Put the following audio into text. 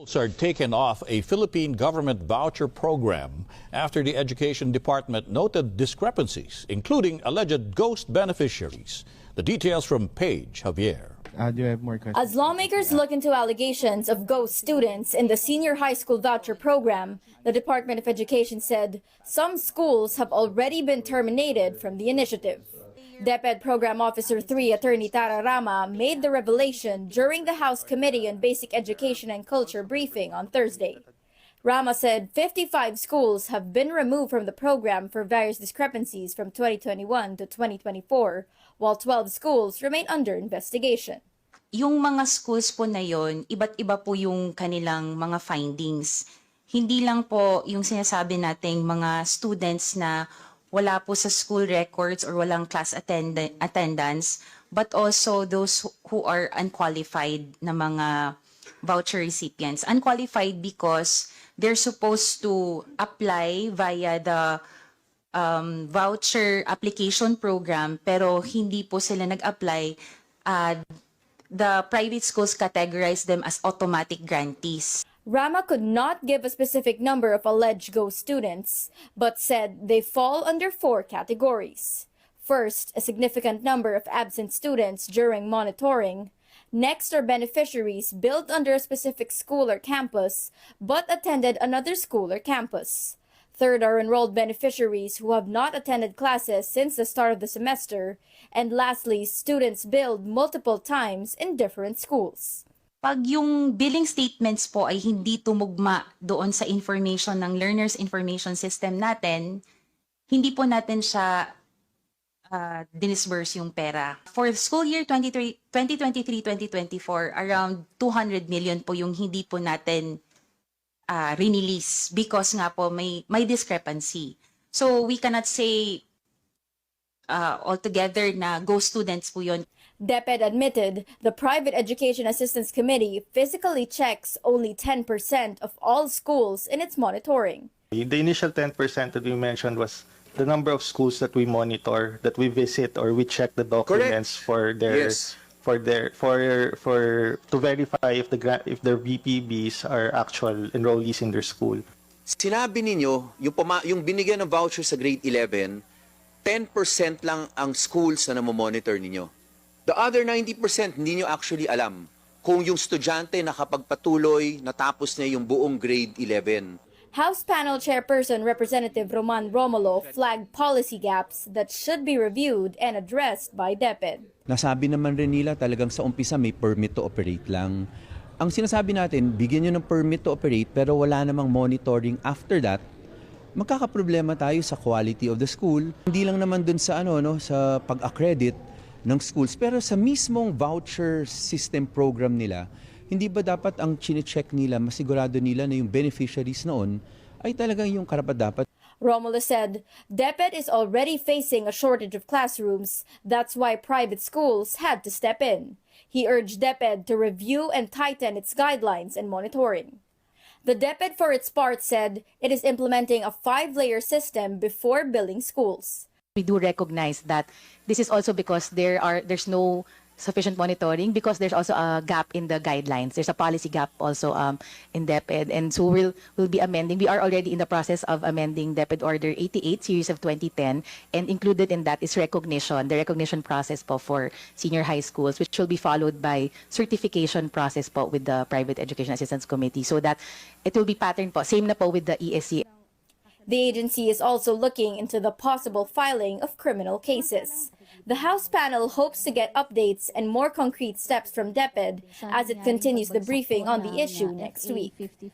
Are taken off a Philippine government voucher program after the Education Department noted discrepancies, including alleged ghost beneficiaries. The details from Paige Javier. Do you have more questions? As lawmakers look into allegations of ghost students in the senior high school voucher program, the Department of Education said some schools have already been terminated from the initiative. Deped Program Officer 3 Attorney Tara Rama made the revelation during the House Committee on Basic Education and Culture briefing on Thursday. Rama said 55 schools have been removed from the program for various discrepancies from 2021 to 2024, while 12 schools remain under investigation. Yung mga schools po na yon, iba't iba po yung kanilang mga findings. Hindi lang po yung sinasabi nating mga students na wala po sa school records or walang class attendance, but also those who are unqualified na mga voucher recipients. Unqualified because they're supposed to apply via the voucher application program, pero hindi po sila nag-apply. The private schools categorize them as automatic grantees. Rama could not give a specific number of alleged ghost students, but said they fall under 4 categories. First, a significant number of absent students during monitoring. Next are beneficiaries billed under a specific school or campus, but attended another school or campus. Third are enrolled beneficiaries who have not attended classes since the start of the semester. And lastly, students billed multiple times in different schools. Pag yung billing statements po ay hindi tumugma doon sa information ng Learner's Information System natin, hindi po natin siya dinisburse yung pera. For school year 2023-2024, around 200 million po yung hindi po natin release because nga po may discrepancy. So we cannot say altogether na ghost students po yun. Deped admitted the Private Education Assistance Committee physically checks only 10% of all schools in its monitoring. The initial 10% that we mentioned was the number of schools that we monitor, that we visit, or we check the documents for their to verify if their VPBs are actual enrollees in their school. Sinabi ninyo, yung binigyan ng voucher sa grade 11, 10% lang ang schools na namomonitor ninyo. The other 90% hindi nyo actually alam kung yung estudyante nakapagpatuloy, natapos niya yung buong grade 11. House Panel Chairperson Representative Roman Romulo flagged policy gaps that should be reviewed and addressed by Deped. Nasabi naman rin nila talagang sa umpisa may permit to operate lang. Ang sinasabi natin, bigyan nyo ng permit to operate pero wala namang monitoring after that, magkakaproblema tayo sa quality of the school. Hindi lang naman dun sa sa pag-accredit ng schools, pero sa mismong voucher system program nila, hindi ba dapat ang chine-check nila, masigurado nila na yung beneficiaries noon ay talagang yung karapat-dapat? Romulo said Deped is already facing a shortage of classrooms. That's why private schools had to step in. He urged Deped to review and tighten its guidelines and monitoring. The Deped, for its part, said it is implementing a 5-layer system before billing schools. We do recognize that this is also because there's no sufficient monitoring, because there's also a gap in the guidelines. There's a policy gap also in Deped, and so we'll be amending. We are already in the process of amending Deped Order 88 series of 2010, and included in that is the recognition process po for senior high schools, which will be followed by certification process po with the Private Education Assistance Committee, so that it will be patterned po, same na po with the ESC. The agency is also looking into the possible filing of criminal cases. The House panel hopes to get updates and more concrete steps from Deped as it continues the briefing on the issue next week.